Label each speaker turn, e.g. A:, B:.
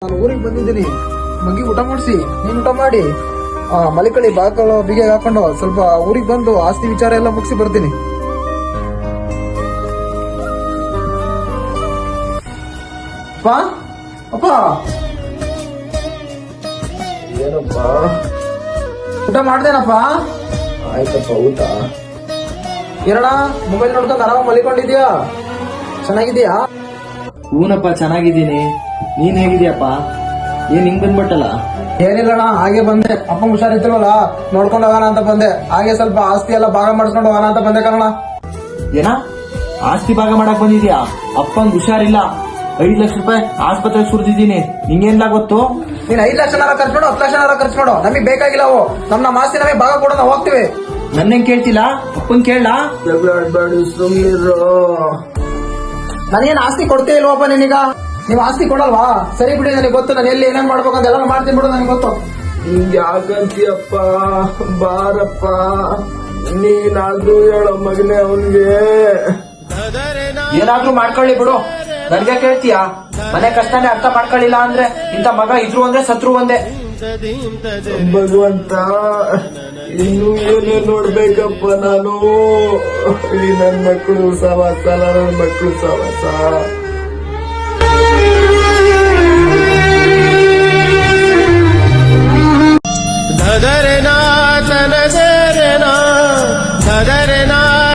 A: ನಾನು ಊರಿಗೆ ಬಂದಿದ್ದೀನಿ. ಮಗಿ ಊಟ ಮಾಡಿಸಿ, ನೀನ್ ಊಟ ಮಾಡಿ ಮಲಿಕಳಿ ಬಾಕಲು ಬಿಗೆ ಹಾಕೊಂಡು ಸ್ವಲ್ಪ ಊರಿಗೆ ಬಂದು ಆಸ್ತಿ ವಿಚಾರ ಎಲ್ಲ ಮುಗಿಸಿ ಬರ್ತೀನಿ. ಅಪ್ಪ ಅಪ್ಪ,
B: ಏನಪ್ಪ?
A: ಊಟ ಮಾಡ್ದೇನಪ್ಪ?
B: ಆಯ್ತಪ್ಪ. ಊಟ
A: ಏನಣ್ಣ ಮೊಬೈಲ್ ನೋಡ್ಕೊಂಡು ಆರಾಮ ಮಲಿಕೊಂಡಿದ್ಯಾ? ಚೆನ್ನಾಗಿದ್ಯಾ?
B: ಹೂನಪ್ಪ, ಚೆನ್ನಾಗಿದ್ದೀನಿ. ನೀನ್ ಹೇಗಿದ್ಯಪ್ಪ? ಏನ್ ಹಿಂಗ್ ಬಂದ್ಬಿಟ್ಟಲ್ಲ?
A: ಏನಿಲ್ಲಣ್ಣ, ಹಾಗೆ ಬಂದೆ. ಅಪ್ಪಂಗ್ ಹುಷಾರಿತ್ತಿಲ್ವಲ್ಲ, ನೋಡ್ಕೊಂಡು ಹೋಗೋಣ ಅಂತ ಬಂದೆ. ಹಾಗೆ ಸ್ವಲ್ಪ ಆಸ್ತಿ ಎಲ್ಲ ಭಾಗ ಮಾಡಿಸ್ಕೊಂಡು ಹೋಗೋಣ ಅಂತ ಬಂದೆ ಕಣ.
B: ಏನ ಆಸ್ತಿ ಭಾಗ ಮಾಡಕ್ ಬಂದಿದ್ಯಾ? ಅಪ್ಪಂಗ್ ಹುಷಾರಿಲ್ಲ, 5 ಲಕ್ಷ ರೂಪಾಯಿ ಆಸ್ಪತ್ರೆಗೆ ಸುರಿದಿದ್ದೀನಿ. ನಿಂಗೇನ್ಲ ಗೊತ್ತು?
A: ನೀನ್ 5 ಲಕ್ಷ ಖರ್ಚು ಮಾಡು, 10 ಲಕ್ಷ ಖರ್ಚು ಮಾಡು, ನಮಗ್ ಬೇಕಾಗಿಲ್ಲ ಅವು. ನಮ್ಮ ಆಸ್ತಿ ನಮಗೆ ಭಾಗ ಕೊಡೋಣ, ಹೋಗ್ತೀವಿ.
B: ನನ್ನೇನ್ ಕೇಳ್ತಿಲ್ಲ? ಅಪ್ಪನ್ ಕೇಳ.
A: ನಾನೇನ್ ಆಸ್ತಿ ಕೊಡ್ತೇ ಇಲ್ವಪ್ಪ ನಿನಗ? ನೀವ್ ಆಸ್ತಿ ಕೊಡಲ್ವಾ? ಸರಿ ಬಿಡಿ, ನನಗೆ ಗೊತ್ತು. ನಾನು ಎಲ್ಲಿ ಏನೇನ್ ಮಾಡ್ಬೇಕಂತ ಎಲ್ಲ ಮಾಡ್ತೀನಿ ಬಿಡು, ನನಗೆ ಗೊತ್ತು.
C: ಯಾಕಂತೀಯಪ್ಪ? ಬಾರಪ್ಪ, ನೀನಾದ್ರೂ ಹೇಳೋ ಮಗನೇ ಅವನ್ಗೆ.
B: ಏನಾದ್ರೂ ಮಾಡ್ಕೊಳ್ಳಿ ಬಿಡು, ನನ್ಗೆ ಕೇಳ್ತೀಯ? ಮನೆ ಕಷ್ಟನೇ ಅರ್ಥ ಮಾಡ್ಕೊಳ್ಳಿಲ್ಲ ಅಂದ್ರೆ ಇಂಥ ಮಗ ಇದ್ರು ಒಂದೇ ಸತ್ರು ಒಂದೇ.
C: ಭಗವಂತ, ಇನ್ನು ಏನೇ ನೋಡ್ಬೇಕಪ್ಪ ನಾನು? ಈ ನನ್ ಮಕ್ಕಳು ಸವಾಸ, ನನ್ನ ಮಕ್ಕಳು ಸವಾಸ.